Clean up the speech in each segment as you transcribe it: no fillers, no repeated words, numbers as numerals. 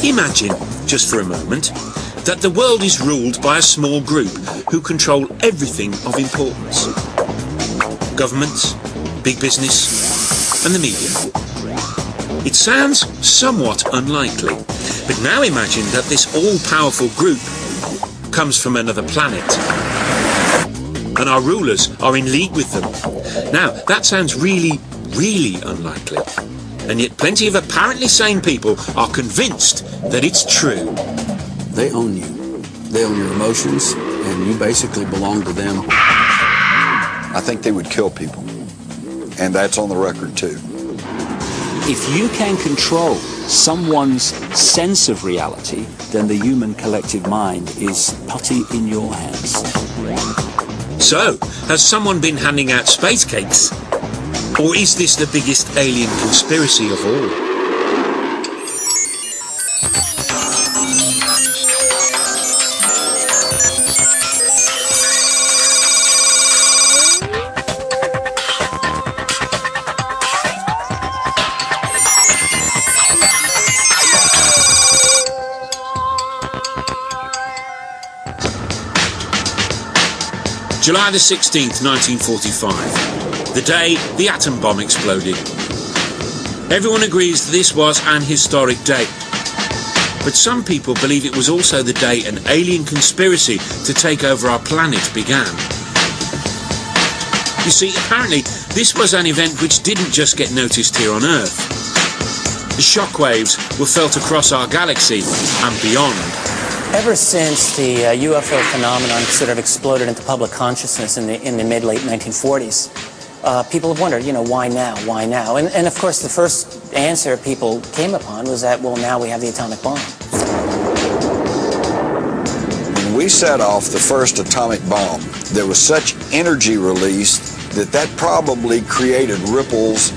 Imagine, just for a moment, that the world is ruled by a small group who control everything of importance. Governments, big business, and the media. It sounds somewhat unlikely, but now imagine that this all-powerful group comes from another planet, and our rulers are in league with them. Now, that sounds really, really unlikely, and yet plenty of apparently sane people are convinced that it's true. They own you. They own your emotions, and you basically belong to them. I think they would kill people, and that's on the record too. If you can control someone's sense of reality, then the human collective mind is putty in your hands. So, has someone been handing out space cakes? Or is this the biggest alien conspiracy of all? July the 16th, 1945, the day the atom bomb exploded. Everyone agrees this was an historic day, but some people believe it was also the day an alien conspiracy to take over our planet began. You see, apparently this was an event which didn't just get noticed here on Earth. The shockwaves were felt across our galaxy and beyond. Ever since the UFO phenomenon sort of exploded into public consciousness in the mid-late 1940s, people have wondered, why now? Why now? And of course, the first answer people came upon was that, well, now we have the atomic bomb. When we set off the first atomic bomb, there was such energy released that probably created ripples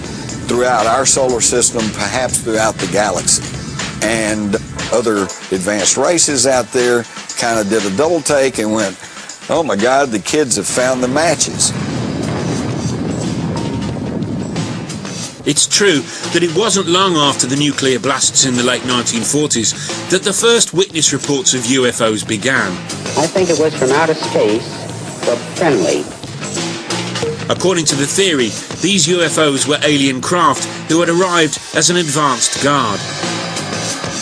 throughout our solar system, perhaps throughout the galaxy. And other advanced races out there kind of did a double take and went, oh my God, the kids have found the matches. It's true that it wasn't long after the nuclear blasts in the late 1940s that the first witness reports of UFOs began. I think it was from outer space, but friendly. According to the theory, these UFOs were alien craft who had arrived as an advanced guard.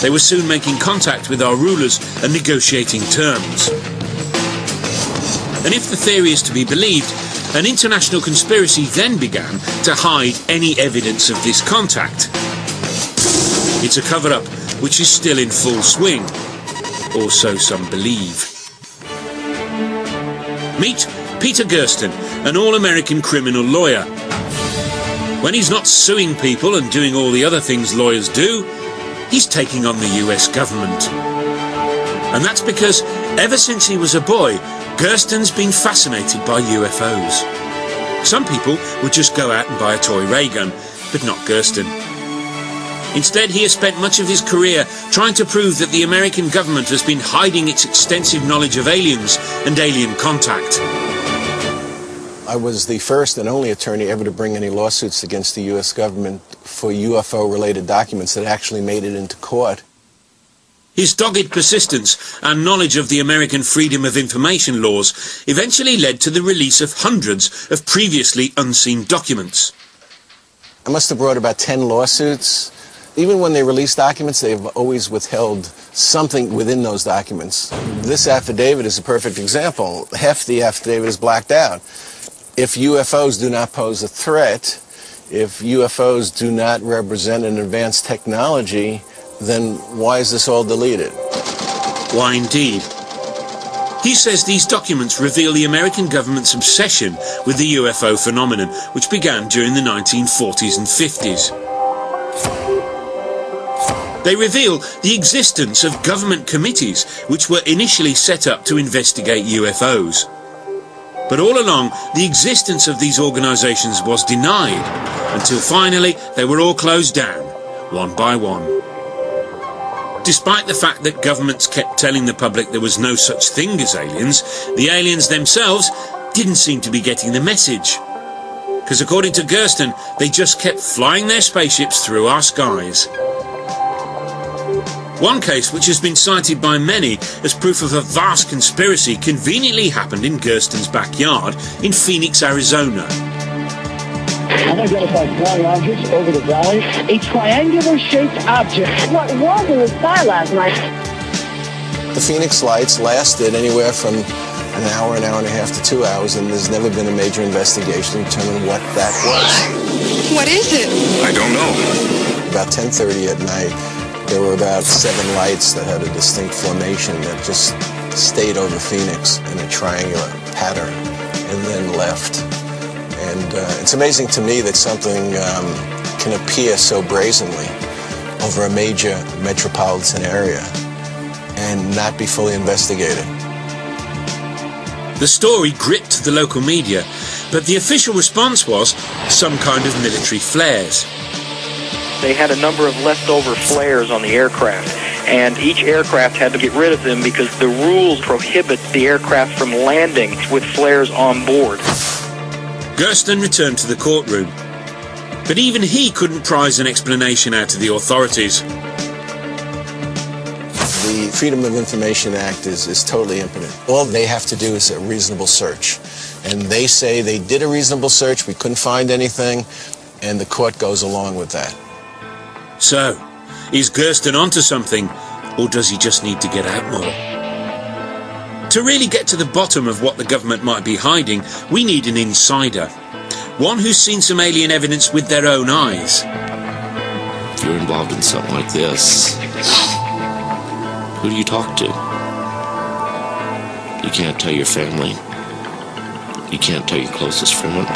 They were soon making contact with our rulers and negotiating terms. And if the theory is to be believed, an international conspiracy then began to hide any evidence of this contact. It's a cover-up which is still in full swing, or so some believe. Meet Peter Gersten, an all-American criminal lawyer. When he's not suing people and doing all the other things lawyers do, he's taking on the US government. And that's because ever since he was a boy, Gersten's been fascinated by UFOs. Some people would just go out and buy a toy ray gun, but not Gersten. Instead, he has spent much of his career trying to prove that the American government has been hiding its extensive knowledge of aliens and alien contact. I was the first and only attorney ever to bring any lawsuits against the U.S. government for UFO-related documents that actually made it into court. His dogged persistence and knowledge of the American Freedom of Information laws eventually led to the release of hundreds of previously unseen documents. I must have brought about 10 lawsuits. Even when they release documents, they've always withheld something within those documents. This affidavit is a perfect example. Half the affidavit is blacked out. If UFOs do not pose a threat, if UFOs do not represent an advanced technology, then why is this all deleted? Why indeed? He says these documents reveal the American government's obsession with the UFO phenomenon, which began during the 1940s and 50s. They reveal the existence of government committees which were initially set up to investigate UFOs. But all along, the existence of these organisations was denied, until finally they were all closed down, one by one. Despite the fact that governments kept telling the public there was no such thing as aliens, the aliens themselves didn't seem to be getting the message. because according to Gersten, they just kept flying their spaceships through our skies. One case, which has been cited by many as proof of a vast conspiracy, conveniently happened in Gersten's backyard in Phoenix, Arizona. Unidentified flying objects over the valley. A triangular-shaped object. What was in the sky last night? The Phoenix lights lasted anywhere from an hour and a half to 2 hours, and there's never been a major investigation to determine what that was. What is it? I don't know. About 10:30 at night, there were about 7 lights that had a distinct formation that just stayed over Phoenix in a triangular pattern and then left. And it's amazing to me that something can appear so brazenly over a major metropolitan area and not be fully investigated. The story gripped the local media, but the official response was some kind of military flares. They had a number of leftover flares on the aircraft, and each aircraft had to get rid of them because the rules prohibit the aircraft from landing with flares on board. Gersten returned to the courtroom, but even he couldn't prize an explanation out of the authorities. The Freedom of Information Act is totally impotent. All they have to do is a reasonable search. And they say they did a reasonable search, we couldn't find anything, and the court goes along with that. So, is Gersten onto something, or does he just need to get out more? To really get to the bottom of what the government might be hiding, we need an insider. One who's seen some alien evidence with their own eyes. If you're involved in something like this, who do you talk to? You can't tell your family. You can't tell your closest friend.